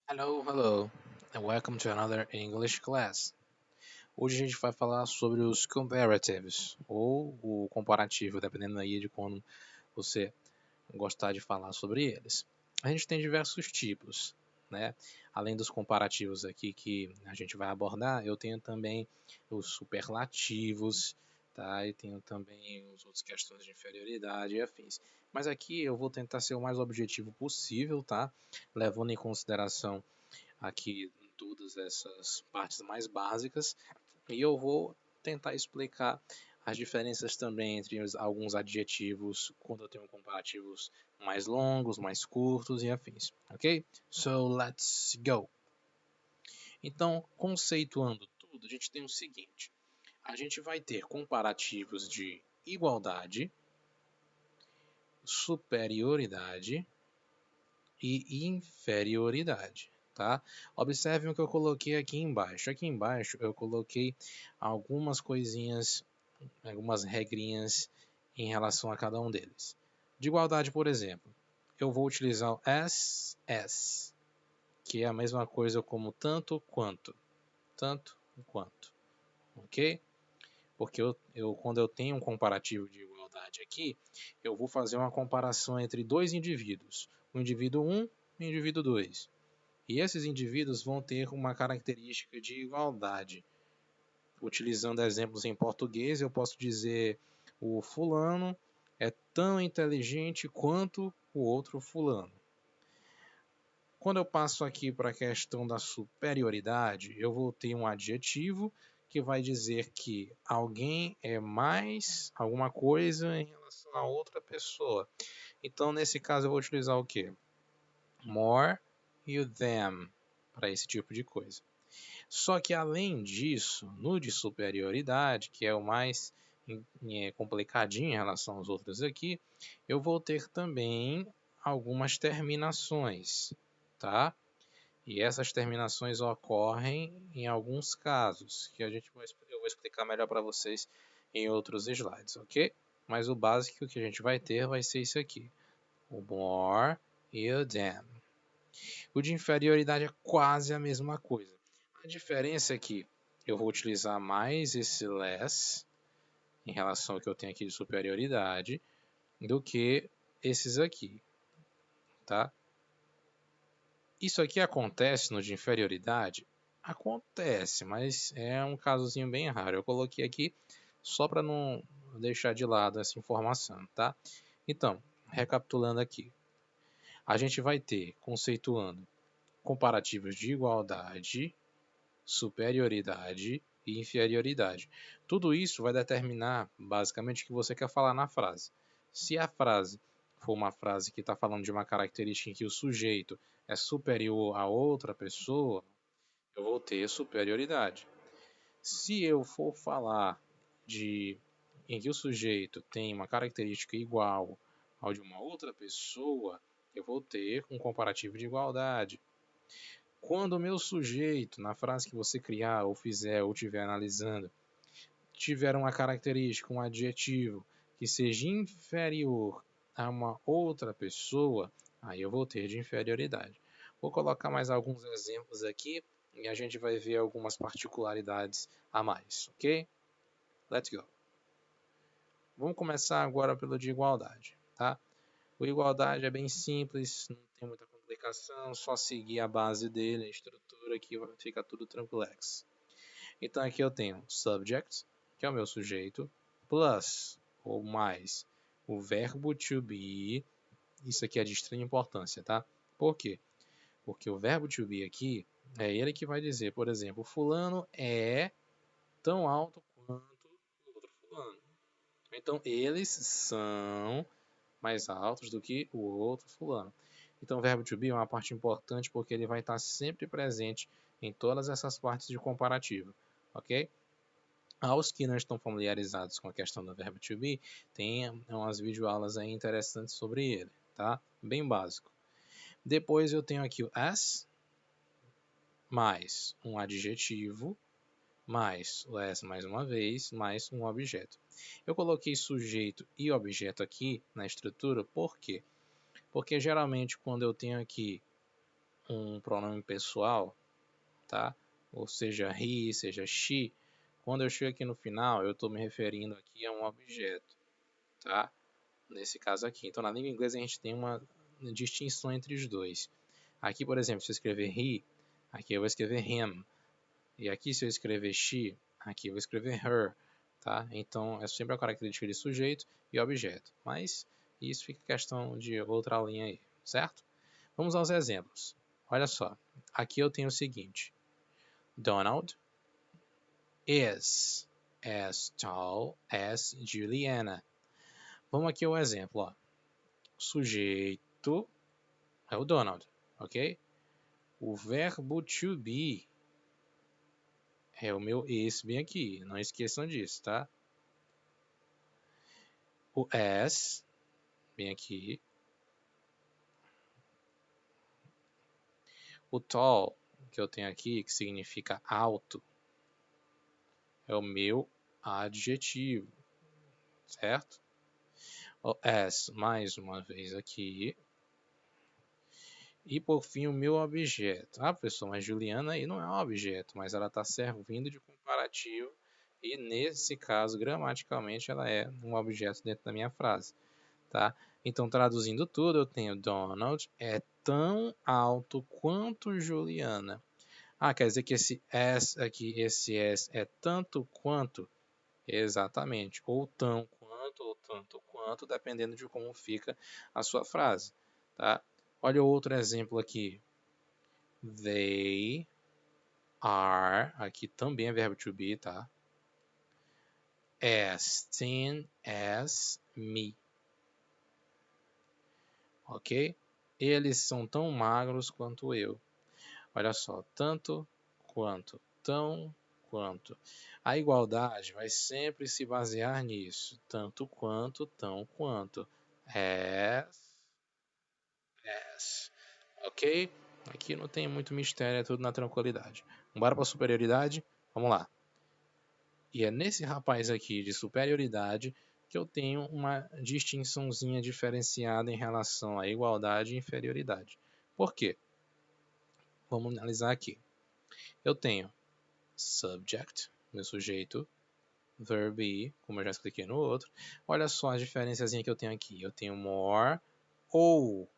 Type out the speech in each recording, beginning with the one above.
Hello, and welcome to another English class. Hoje a gente vai falar sobre os comparatives, ou o comparativo, dependendo aí de quando você gostar de falar sobre eles. A gente tem diversos tipos, né? Além dos comparativos aqui que a gente vai abordar, eu tenho também os superlativos, tá? E tenho também as outras questões de inferioridade e afins. Mas aqui eu vou tentar ser o mais objetivo possível, tá? Levando em consideração aqui em todas essas partes mais básicas e eu vou tentar explicar as diferenças também entre alguns adjetivos quando eu tenho comparativos mais longos, mais curtos e afins, ok? So let's go! Então, conceituando tudo, a gente tem o seguinte: a gente vai ter comparativos de igualdade, superioridade e inferioridade, tá? Observem o que eu coloquei aqui embaixo. Aqui embaixo eu coloquei algumas coisinhas, algumas regrinhas em relação a cada um deles. De igualdade, por exemplo, eu vou utilizar o as, que é a mesma coisa como tanto quanto, ok? Porque quando eu tenho um comparativo de igualdade aqui, eu vou fazer uma comparação entre dois indivíduos, o indivíduo 1 e o indivíduo 2. E esses indivíduos vão ter uma característica de igualdade. Utilizando exemplos em português, eu posso dizer o fulano é tão inteligente quanto o outro fulano. Quando eu passo aqui para a questão da superioridade, eu vou ter um adjetivo que vai dizer que alguém é mais alguma coisa em relação a outra pessoa. Então, nesse caso, eu vou utilizar o quê? More e o than para esse tipo de coisa. Só que, além disso, no de superioridade, que é o mais complicadinho em relação aos outros aqui, eu vou ter também algumas terminações, tá? E essas terminações ocorrem em alguns casos, que eu vou explicar melhor para vocês em outros slides, ok? Mas o básico que a gente vai ter vai ser isso aqui: o more e o than. O de inferioridade é quase a mesma coisa. A diferença é que eu vou utilizar mais esse less em relação ao que eu tenho aqui de superioridade do que esses aqui, tá? Isso aqui acontece no de inferioridade? Acontece, mas é um casozinho bem raro. Eu coloquei aqui só para não deixar de lado essa informação, tá? Então, recapitulando aqui, a gente vai ter, conceituando, comparativos de igualdade, superioridade e inferioridade. Tudo isso vai determinar basicamente o que você quer falar na frase. Se a frase for uma frase que está falando de uma característica em que o sujeito é superior a outra pessoa, eu vou ter superioridade. Se eu for falar de em que o sujeito tem uma característica igual ao de uma outra pessoa, eu vou ter um comparativo de igualdade. Quando o meu sujeito, na frase que você criar ou fizer ou estiver analisando, tiver uma característica, um adjetivo que seja inferior a uma outra pessoa, aí eu vou ter de inferioridade. Vou colocar mais alguns exemplos aqui e a gente vai ver algumas particularidades a mais, ok? Let's go. Vamos começar agora pelo de igualdade, tá? O igualdade é bem simples, não tem muita complicação, só seguir a base dele, a estrutura que fica tudo tranquilo. Então aqui eu tenho subject, que é o meu sujeito, plus, ou mais, o verbo to be. Isso aqui é de extrema importância, tá? Por quê? Porque o verbo to be aqui é ele que vai dizer, por exemplo, fulano é tão alto quanto o outro fulano. Então eles são mais altos do que o outro fulano. Então o verbo to be é uma parte importante porque ele vai estar sempre presente em todas essas partes de comparativo, ok? Aos que não estão familiarizados com a questão do verbo to be, tem umas videoaulas aí interessantes sobre ele, tá? Bem básico. Depois eu tenho aqui o as, mais um adjetivo, mais o as mais uma vez, mais um objeto. Eu coloquei sujeito e objeto aqui na estrutura, por quê? Porque geralmente quando eu tenho aqui um pronome pessoal, tá? Ou seja, he, seja she, quando eu chego aqui no final, eu estou me referindo aqui a um objeto, tá? Nesse caso aqui. Então, na língua inglesa, a gente tem uma distinção entre os dois. Aqui, por exemplo, se eu escrever he, aqui eu vou escrever him. E aqui, se eu escrever she, aqui eu vou escrever her, tá? Então, é sempre a característica de sujeito e objeto. Mas isso fica questão de outra linha aí, certo? Vamos aos exemplos. Olha só, aqui eu tenho o seguinte. Donald is as tall as Juliana. Vamos aqui ao exemplo, ó. Sujeito é o Donald, ok? O verbo to be é o meu esse bem aqui, não esqueçam disso, tá? O as, bem aqui. O tall, que eu tenho aqui, que significa alto, é o meu adjetivo, certo? O as, mais uma vez aqui. E por fim, o meu objeto. Ah, professor, mas Juliana aí não é um objeto, mas ela está servindo de comparativo. E nesse caso, gramaticalmente, ela é um objeto dentro da minha frase. Tá? Então, traduzindo tudo, eu tenho Donald é tão alto quanto Juliana. Ah, quer dizer que esse as aqui, esse as é tanto quanto? Exatamente. Ou tão quanto, ou tanto quanto, dependendo de como fica a sua frase. Tá? Olha outro exemplo aqui. They are, aqui também é verbo to be, tá? As thin as me. Ok? Eles são tão magros quanto eu. Olha só, tanto quanto, tão quanto. A igualdade vai sempre se basear nisso. Tanto quanto, tão quanto. As. Ok? Aqui não tem muito mistério, é tudo na tranquilidade. Bora para superioridade? Vamos lá. E é nesse rapaz aqui de superioridade que eu tenho uma distinçãozinha diferenciada em relação à igualdade e inferioridade. Por quê? Vamos analisar aqui. Eu tenho subject, meu sujeito, verb be, como eu já expliquei no outro. Olha só a diferençazinha que eu tenho aqui. Eu tenho more ou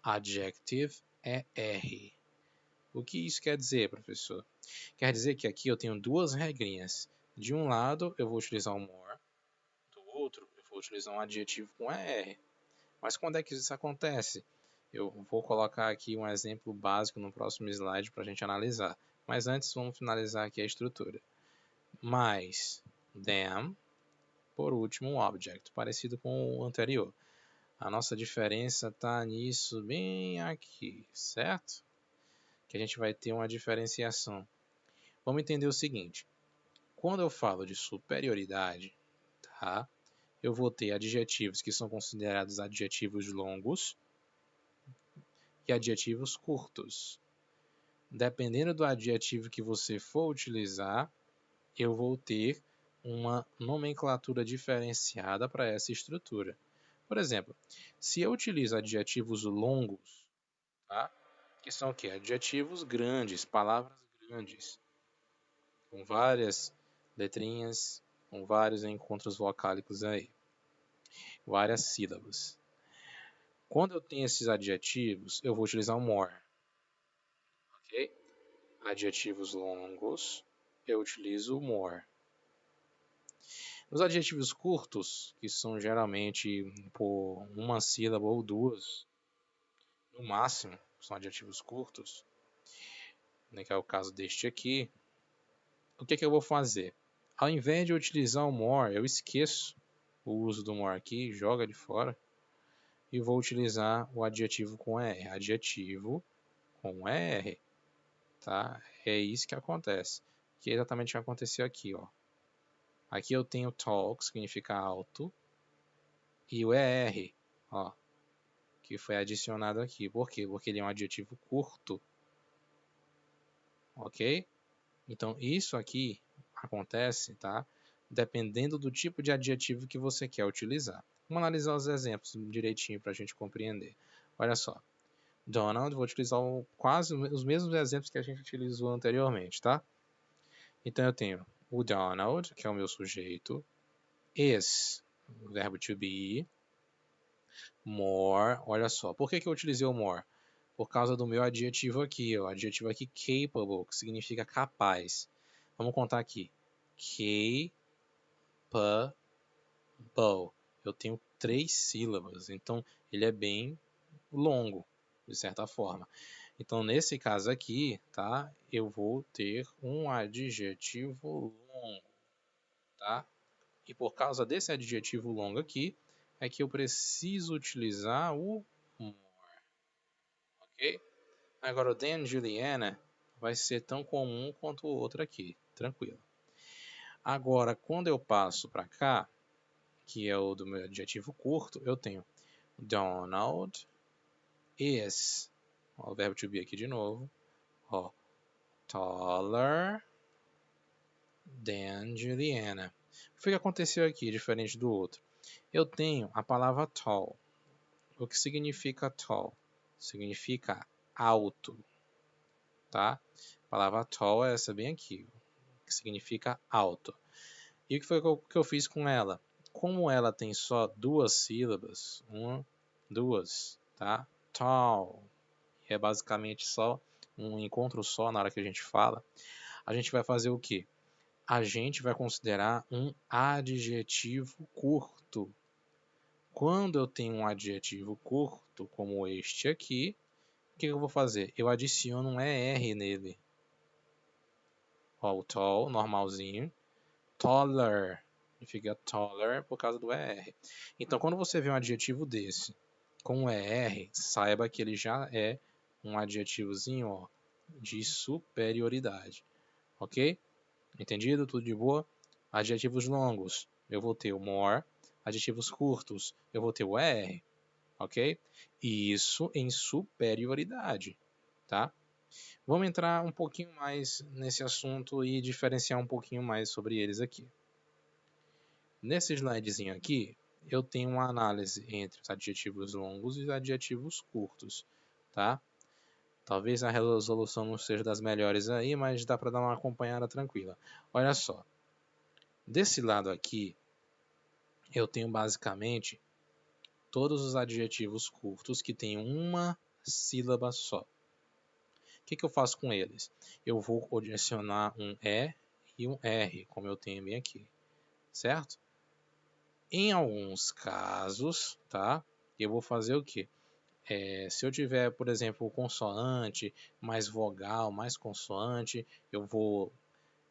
adjective er. O que isso quer dizer, professor? Quer dizer que aqui eu tenho duas regrinhas. De um lado, eu vou utilizar o more. Do outro, eu vou utilizar um adjetivo com er. Mas quando é que isso acontece? Eu vou colocar aqui um exemplo básico no próximo slide para a gente analisar. Mas antes, vamos finalizar aqui a estrutura. Mais them, por último, um object, parecido com o anterior. A nossa diferença está nisso bem aqui, certo? Que a gente vai ter uma diferenciação. Vamos entender o seguinte. Quando eu falo de superioridade, tá? Eu vou ter adjetivos que são considerados adjetivos longos e adjetivos curtos. Dependendo do adjetivo que você for utilizar, eu vou ter uma nomenclatura diferenciada para essa estrutura. Por exemplo, se eu utilizo adjetivos longos, tá? Que são o quê? Adjetivos grandes, palavras grandes, com várias letrinhas, com vários encontros vocálicos aí, várias sílabas. Quando eu tenho esses adjetivos, eu vou utilizar o more. Ok? Adjetivos longos, eu utilizo o more. Os adjetivos curtos, que são geralmente por uma sílaba ou duas, no máximo, são adjetivos curtos, né, que é o caso deste aqui, o que eu vou fazer? Ao invés de eu utilizar o more, eu esqueço o uso do more aqui, joga de fora, e vou utilizar o adjetivo com ER. Adjetivo com ER. Tá? É isso que acontece. Que é exatamente o que aconteceu aqui. Ó. Aqui eu tenho tall, que significa alto, e o ER, ó, que foi adicionado aqui. Por quê? Porque ele é um adjetivo curto. Ok? Então, isso aqui acontece, tá? Dependendo do tipo de adjetivo que você quer utilizar. Vamos analisar os exemplos direitinho para a gente compreender. Olha só. Donald, vou utilizar quase os mesmos exemplos que a gente utilizou anteriormente, tá? Então eu tenho o Donald, que é o meu sujeito, is, o verbo to be, more, olha só, por que eu utilizei o more? Por causa do meu adjetivo aqui, o adjetivo aqui capable, que significa capaz. Vamos contar aqui. Capable. Eu tenho 3 sílabas, então ele é bem longo, de certa forma. Então, nesse caso aqui, tá? Eu vou ter um adjetivo longo, tá? E por causa desse adjetivo longo aqui, é que eu preciso utilizar o more, ok? Agora, o Dan Juliana vai ser tão comum quanto o outro aqui, tranquilo. Agora, quando eu passo para cá, que é o do meu adjetivo curto, eu tenho Donald is, ó, o verbo to be aqui de novo, ó, taller than Juliana. O que aconteceu aqui, diferente do outro? Eu tenho a palavra tall. O que significa tall? Significa alto, tá? A palavra tall é essa bem aqui, que significa alto. E o que foi que eu fiz com ela? Como ela tem só 2 sílabas, 1, 2, tá? Tall. É basicamente só um encontro só na hora que a gente fala. A gente vai fazer o quê? A gente vai considerar um adjetivo curto. Quando eu tenho um adjetivo curto, como este aqui, o que eu vou fazer? Eu adiciono um ER nele. Ó, o tall, normalzinho. Taller. Fica taller por causa do ER. Então, quando você vê um adjetivo desse com um ER, saiba que ele já é um adjetivozinho, ó, de superioridade. Ok? Entendido? Tudo de boa? Adjetivos longos, eu vou ter o more. Adjetivos curtos, eu vou ter o ER. Ok? E isso em superioridade. Tá? Vamos entrar um pouquinho mais nesse assunto e diferenciar um pouquinho mais sobre eles aqui. Nesse slidezinho aqui, eu tenho uma análise entre os adjetivos longos e os adjetivos curtos, tá? Talvez a resolução não seja das melhores aí, mas dá para dar uma acompanhada tranquila. Olha só, desse lado aqui, eu tenho basicamente todos os adjetivos curtos que têm uma sílaba só. O que eu faço com eles? Eu vou adicionar um E e um R, como eu tenho bem aqui, certo? Em alguns casos, tá? Eu vou fazer o quê? Se eu tiver, por exemplo, consoante, mais vogal, mais consoante, eu vou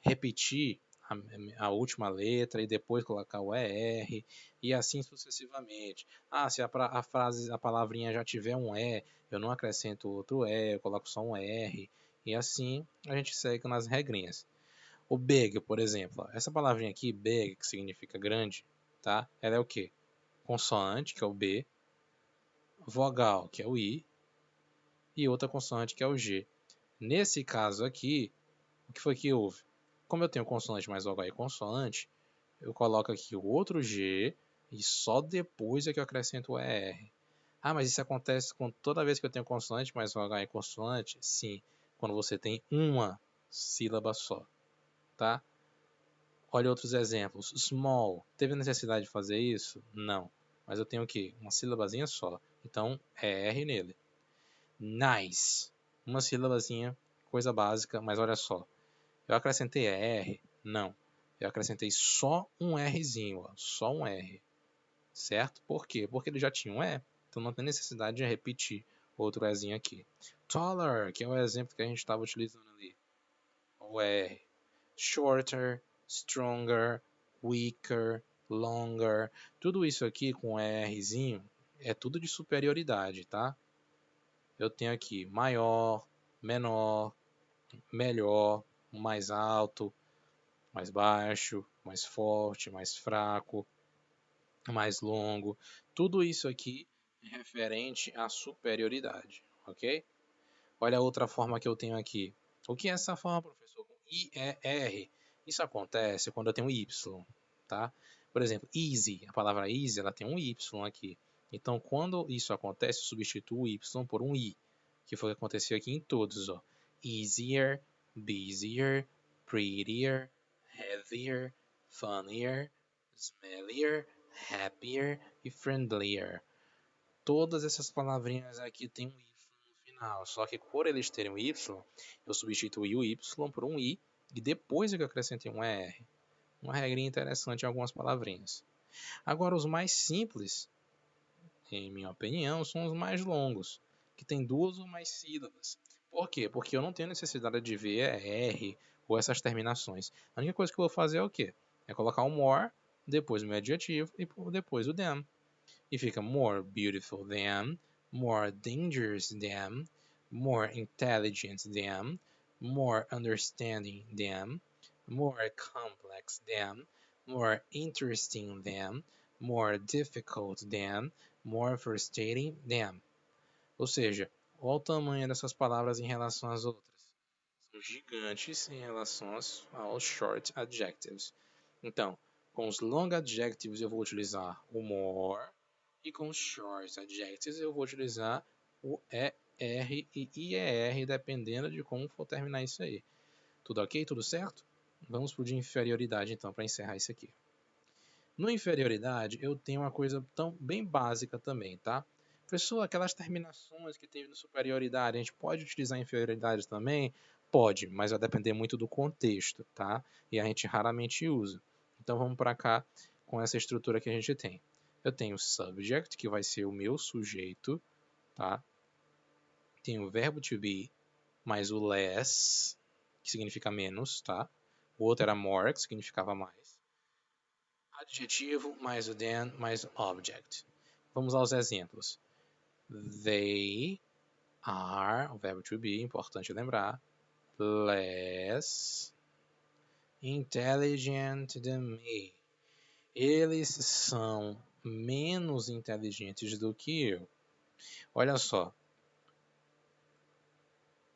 repetir a última letra e depois colocar o ER e assim sucessivamente. Se a frase, a palavrinha já tiver um E, eu não acrescento outro E, eu coloco só um R e assim a gente segue nas regrinhas. O big, por exemplo, essa palavrinha aqui, big, que significa grande, tá? Ela é o quê? Consoante, que é o B, vogal, que é o I, e outra consoante, que é o G. Nesse caso aqui, o que foi que houve? Como eu tenho consoante mais vogal e consoante, eu coloco aqui o outro G e só depois é que eu acrescento o ER. Mas isso acontece com toda vez que eu tenho consoante mais vogal e consoante? Sim, quando você tem uma sílaba só, tá? Olha outros exemplos. Small. Teve necessidade de fazer isso? Não. Mas eu tenho o quê? Uma sílabazinha só. Então, é R nele. Nice. Uma sílabazinha, coisa básica, mas olha só. Eu acrescentei R? Não. Eu acrescentei só um Rzinho, ó. Só um R. Certo? Por quê? Porque ele já tinha um E. Então não tem necessidade de repetir outro Ezinho aqui. Taller, que é o exemplo que a gente estava utilizando ali. O R. Shorter, stronger, weaker, longer. Tudo isso aqui com Rzinho é tudo de superioridade, tá? Eu tenho aqui maior, menor, melhor, mais alto, mais baixo, mais forte, mais fraco, mais longo. Tudo isso aqui é referente à superioridade, ok? Olha a outra forma que eu tenho aqui. O que é essa forma, professor? I-E-R. Isso acontece quando eu tenho Y, tá? Por exemplo, easy. A palavra easy, ela tem um Y aqui. Então, quando isso acontece, eu substituo o Y por um I. que foi o que aconteceu aqui em todos, ó. Easier, busier, prettier, heavier, funnier, smellier, happier e friendlier. Todas essas palavrinhas aqui têm um Y no final, só que por eles terem um Y, eu substituí o Y por um I e depois eu acrescentei um ER. Uma regrinha interessante em algumas palavrinhas. Agora, os mais simples, em minha opinião, são os mais longos, que tem 2 ou mais sílabas. Por quê? Porque eu não tenho necessidade de ver R ou essas terminações. A única coisa que eu vou fazer é o quê? É colocar o more, depois o meu adjetivo e depois o them. E fica more beautiful than, more dangerous than, more intelligent than, more understanding than, more complex than, more interesting than, more difficult than, more frustrating than. Ou seja, olha o tamanho dessas palavras em relação às outras. São gigantes em relação aos short adjectives. Então, com os long adjectives eu vou utilizar o more, e com os short adjectives eu vou utilizar o ER e IER, dependendo de como for terminar isso aí. Tudo ok? Tudo certo? Vamos para o de inferioridade então, para encerrar isso aqui. No inferioridade, eu tenho uma coisa bem básica também, tá? Professor, aquelas terminações que tem no superioridade, a gente pode utilizar inferioridade também? Pode, mas vai depender muito do contexto, tá? E a gente raramente usa. Então vamos para cá com essa estrutura que a gente tem. Eu tenho o subject, que vai ser o meu sujeito, tá? Tenho o verbo to be, mais o less, que significa menos, tá? O outro era more, que significava mais. Adjetivo mais o than mais o object. Vamos aos exemplos. They are, o verbo to be, importante lembrar, less intelligent than me. Eles são menos inteligentes do que eu. Olha só.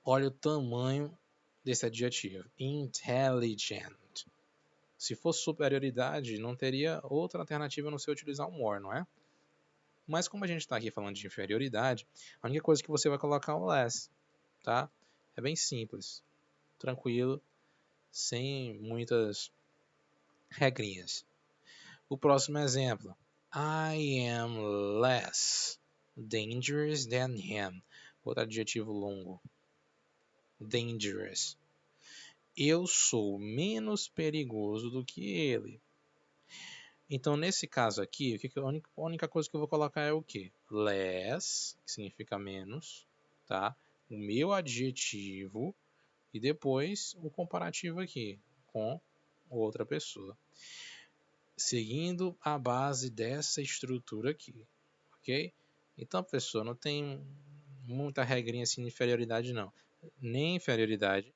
Olha o tamanho desse adjetivo. Intelligent. Se fosse superioridade, não teria outra alternativa a não ser utilizar o more, não é? Mas como a gente está aqui falando de inferioridade, a única coisa que você vai colocar é o less, tá? É bem simples, tranquilo, sem muitas regrinhas. O próximo exemplo. I am less dangerous than him. Outro adjetivo longo. Dangerous. Eu sou menos perigoso do que ele. Então, nesse caso aqui, a única coisa que eu vou colocar é o quê? Less, que significa menos, tá? O meu adjetivo e depois o comparativo aqui com outra pessoa. Seguindo a base dessa estrutura aqui, ok? Então, pessoal, não tem muita regrinha assim de inferioridade, não. Nem inferioridade,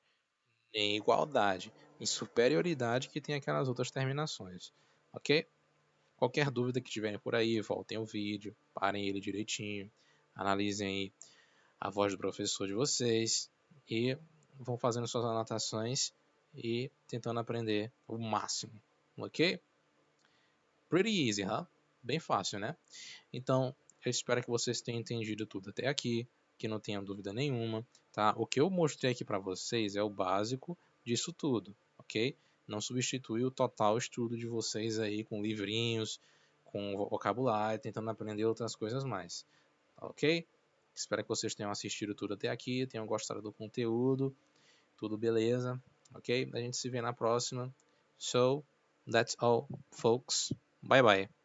nem igualdade. Em superioridade que tem aquelas outras terminações, ok? Qualquer dúvida que tiverem por aí, voltem o vídeo, parem ele direitinho, analisem aí a voz do professor de vocês e vão fazendo suas anotações e tentando aprender o máximo, ok? Pretty easy, huh? Bem fácil, né? Então, eu espero que vocês tenham entendido tudo até aqui, que não tenham dúvida nenhuma, tá? O que eu mostrei aqui para vocês é o básico disso tudo, ok? Não substitui o total estudo de vocês aí com livrinhos, com vocabulário, tentando aprender outras coisas mais, ok? Espero que vocês tenham assistido tudo até aqui, tenham gostado do conteúdo, tudo beleza, ok? A gente se vê na próxima. So, that's all, folks. Bye bye.